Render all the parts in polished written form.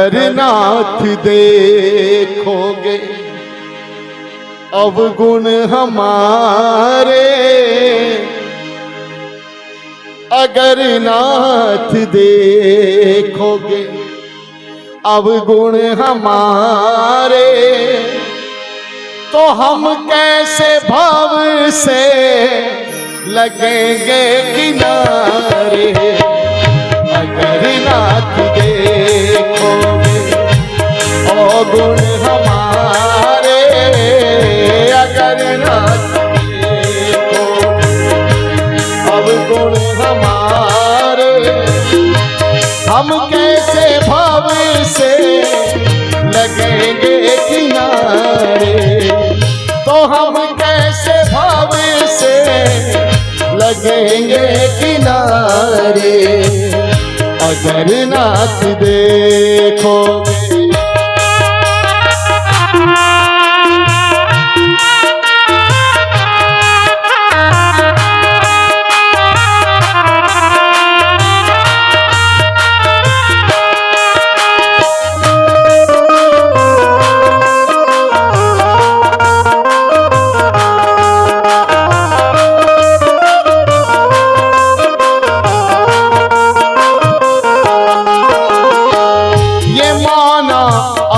नाथ देखोगे अवगुण हमारे, अगर नाथ देखोगे अवगुण हमारे, तो हम कैसे भाव से लगेंगे किनारे। अगर नाथ देखोगे अवगुण हमारे, अगर नाथ देखोगे अवगुण हमारे, हम कैसे भाव से लगेंगे किनारे। तो हम कैसे भाव से लगेंगे किनारे, अगर नाथ देखोगे।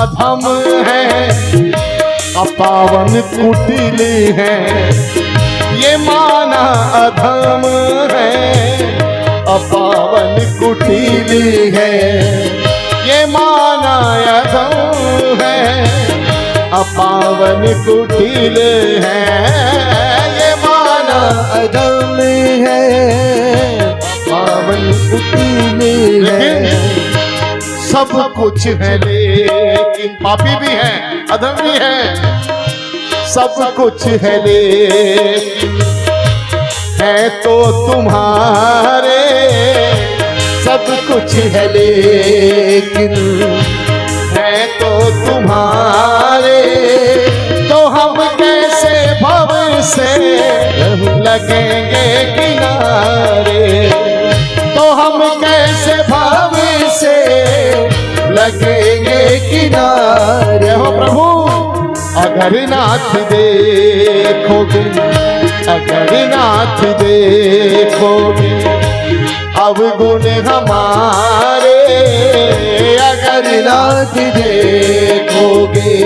अधम है अपावन कुटिल है, ये माना अधम है अपावन कुटिल है, ये माना अधम है अपावन कुटिल है, ये माना अधम है अपावन कुटिल है। सब कुछ है लेकिन पापी भी है अधम भी है, सब कुछ है लेकिन है तो तुम्हारे, सब कुछ है लेकिन है तो तुम्हारे। तो हम कैसे भव से लगेंगे किनारे, तो हम कैसे भव से लगेंगे किनारे। हो प्रभु अगर नाथ देखोगे, अगर नाथ देखोगे अवगुण हमारे, अगर नाथ देखोगे।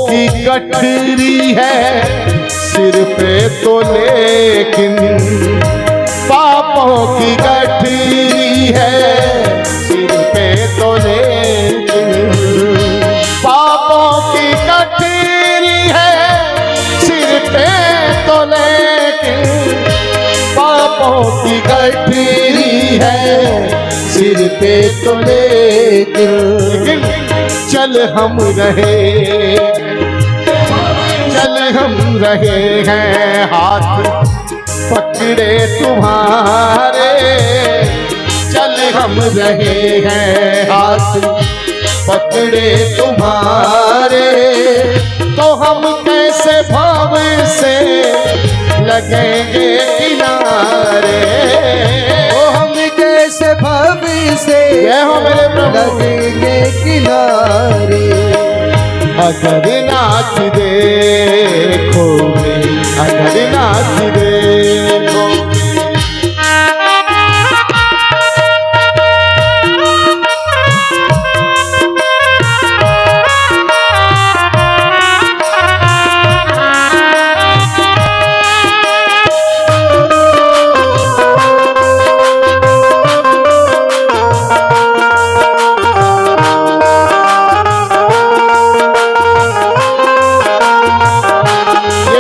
की गठरी है सिर पे तो लेकिन, पापों की गठरी है सिर पे तो लेकिन, पापों की गठरी है सिर पे तो लेकिन, पापों की गठरी है सिर पे तो लेकिन। चल हम रहे, चल हम रहे हैं हाथ पकड़े तुम्हारे, चल हम रहे हैं हाथ पकड़े तुम्हारे। तो हम कैसे भाव से लगेंगे किनारे, ओ हम कैसे भाव से लगेंगे किनारे। अगर नाथ देखोगे, अगर नाथ देखोगे।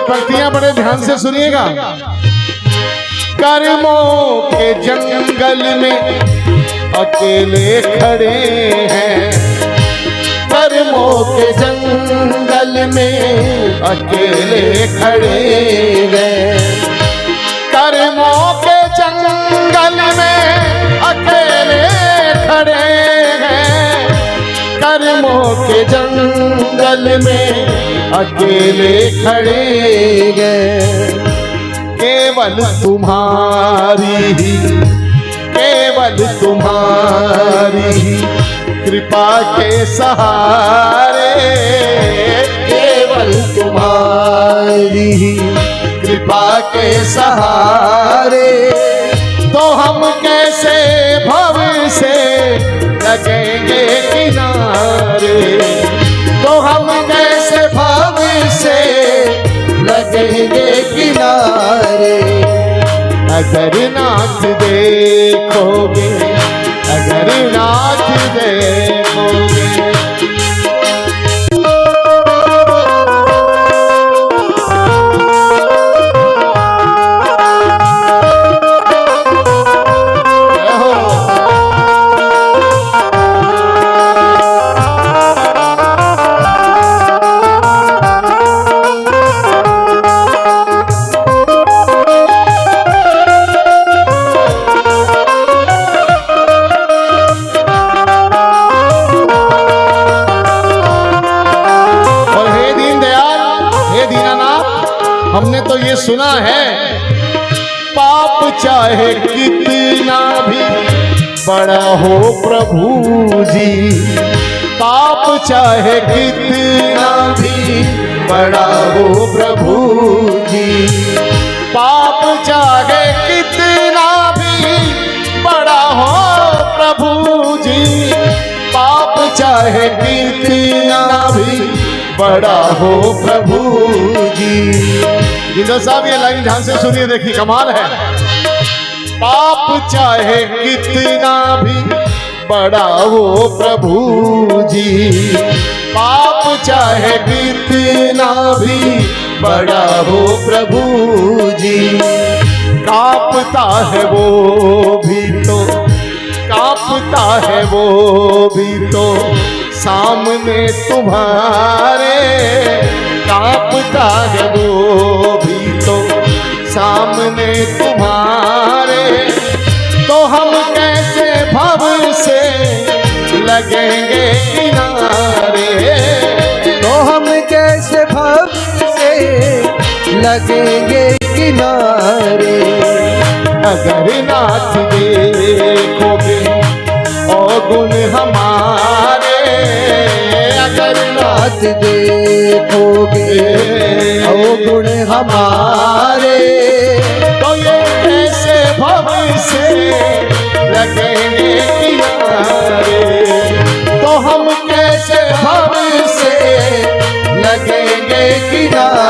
पंक्तियां बड़े ध्यान से सुनिएगा। कर्मों के जंगल में अकेले खड़े हैं, कर्मों के जंगल में अकेले खड़े हैं, कर्मों के जंगल में अकेले खड़े हैं, कर्मों के जंगल में अकेले खड़े हैं। केवल तुम्हारी ही, केवल तुम्हारी ही कृपा के सहारे, केवल तुम्हारी ही कृपा के सहारे, तो हम कैसे भव से लगेंगे किनारे, तो हम कैसे भव से लगेंगे किनारे। अगर नाथ देखोगे, अगर नाथ देखोगे, हमने तो ये सुना है, पाप चाहे कितना भी बड़ा हो प्रभु जी, पाप चाहे कितना भी बड़ा हो प्रभु जी, पाप चाहे कितना भी बड़ा हो प्रभु जी, पाप चाहे कितना भी बड़ा हो प्रभु जी। जिंदल साहब ये लाइन ध्यान से सुनिए, देखिए कमाल है। पाप चाहे कितना भी बड़ा हो प्रभु जी, पाप चाहे कितना भी बड़ा हो प्रभु जी, कांपता है वो भी तो, कांपता है वो भी तो सामने तुम्हारे, कांपता है वो भी तो सामने तुम्हारे, तो हम कैसे भव से लगेंगे किनारे, तो हम कैसे भव से लगेंगे किनारे। अगर नाथ देखोगे अवगुण हमारे, अगर नाथ देखोगे अवगुण हमारे, तो ये कैसे भव से लगेंगे किनारे, तो हम कैसे भव से लगेंगे किनारे।